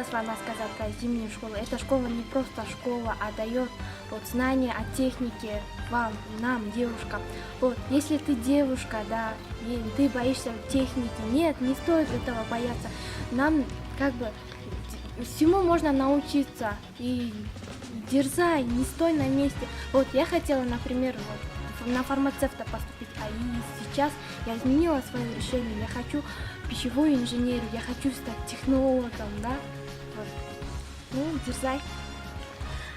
хотелось вам рассказать про зимнюю школу. Эта школа не просто школа, а дает вот знания о технике вам, нам, девушкам. Вот, если ты девушка, да, и ты боишься техники, нет, не стоит этого бояться. Нам как бы всему можно научиться, и дерзай, не стой на месте. Вот я хотела, например, вот, на фармацевта поступить, а и сейчас я изменила свое решение. Я хочу пищевую инженерию, я хочу стать технологом, да? Вот. Ну, дерзай.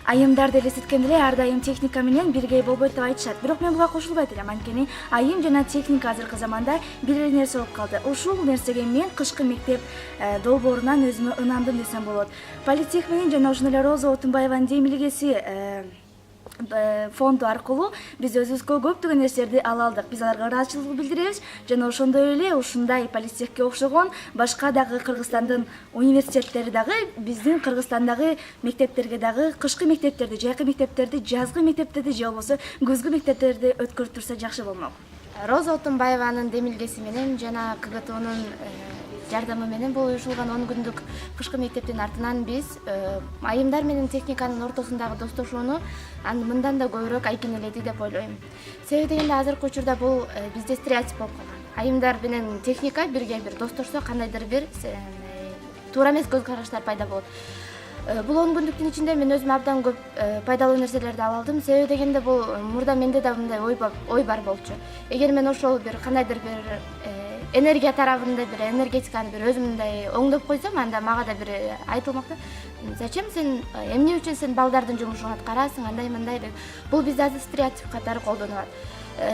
Айымдар деле ситкен эле ар дайым техника менен бирге болбойт деп айтышат. Бирок мен буга кошулбайт элем, анткени айым жана техника азыркы заманда бир эле нерсе болуп калды. Ушул нерсеге мен кышкы мектеп долбоорунан өзүмө ынандым десем болот. Политех менен жана ошондой эле Роза Отунбаеванын демилгеси фонду аркылуу биз өзүбүзгө көптөгөн нерселерди ала алдык. Биз аларга ыраазычылык билдиребиз жана ошондой эле ушундай политехке окшогон башка дагы Кыргызстандын университеттери дагы биздин Кыргызстандагы мектептерге дагы кышкы мектептерди, жайкы мектептерди, жазгы мектептерди же болбосо күзгү мектептерди өткөрүп турса жакшы болмок. Роза Отунбаеванын демилгеси менен жана КГТУнун жардамы менен бул уюшулган 10 күндүк кышкы мектептин артынан биз айымдар менен техниканын ортосундагы достошууну мындан да көбүрөөк айкинеледи деп ойлойм. Себеби дегенде азыркы учурда бул бизде стереотип болуп калган. Айымдар менен техника бирге бир достошсо кандайдыр бир туура эмес көз караштар пайда болот. Бул 10 күндүктүн ичинде мен өзүм абдан көп пайдалуу нерселерди ала алдым. Себеби дегенде бул мурда менде да мындай ой бар болчу. Эгер мен ошол бир кандайдыр бир энергия тарабында бир энергетиканы бир өзүмдөй оңдоп койсом, анда мага да бир айтылмак да. Зачем сен эмне үчүн сен балдардын жумушун аткарасың, андай мындай деп. Бул бизде азыр стереотип катары колдонулат.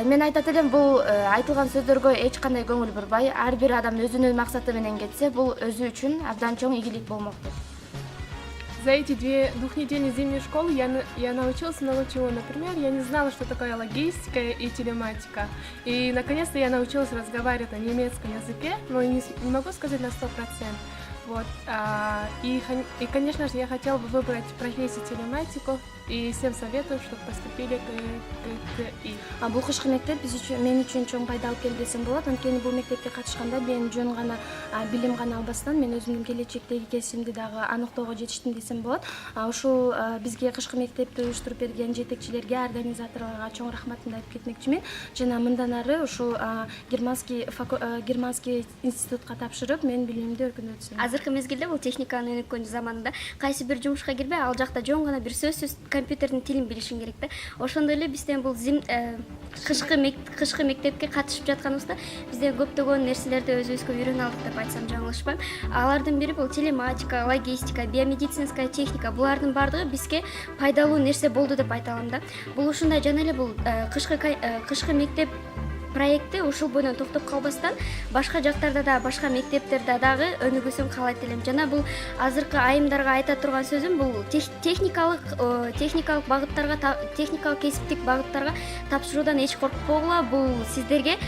Мен айтат элем, бул айтылган сөздөргө эч кандай көңүл бурбай, ар бир адам өзүнүн максаты менен кетсе, бул өзү үчүн абдан чоң ийгилик болмок деп. За эти двухнедельные зимние школы я научилась много чего. Например, я не знала, что такое логистика и телематика. И наконец-то я научилась разговаривать на немецком языке, но не могу сказать на 100%. Вот. И, конечно же, я хотела бы выбрать профессию телематику, и всем советую, чтобы поступили к КГТИ. Бул кышкы мектеп мен үчүн чоң пайда алып келди десем болот. Анткени бул мектепке катышканда мен жөн гана билим гана албастан мен өзүмдүн келечектеги кесибимди дагы аныктоого жетиштим десем болот. Ушул бизге кышкы мектепти уюштуруп берген жетекчилерге, организаторлорго чоң рахматымды айтып кетмекчимин. Жана мындан ары ушул германский институтка тапшырып, мен билимимди өркүндөтсүм. Азыркы мезгилде бул техниканын өнүккөн заманында кайсы бир жумушка кирбей, ал жакта жөн гана бир сөзсүз компьютердин тилин билишиң керек да. Ошондой эле бизден бул кышкы мектепке катышып жатканыбызда бизден көптөгөн нерселерди өзүбүзгө үйрөнө алдык деп айтсам жаңылышпайм. Алардын бири бул телематика, логистика, биомедицинская техника. Булардын баардыгы бизге пайдалуу нерсе болду деп айта алам да. Бул ушундай жана эле бул кышкы мектеп проекти ушул бойдон токтоп калбастан башка жактарда да, башка мектептерде дагы өнүгүүсүн каалайт элем. Жана бул азыркы айымдарга айта турган сөзүм, бул техникалык багыттарга, техникалык кесиптик багыттарга тапшыруудан эч коркпогула. Бул сиздерге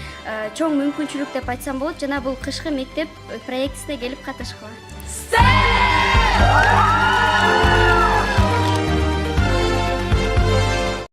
чоң мүмкүнчүлүк деп айтсам болот. Жана бул кышкы мектеп проектисине келип катышкыла.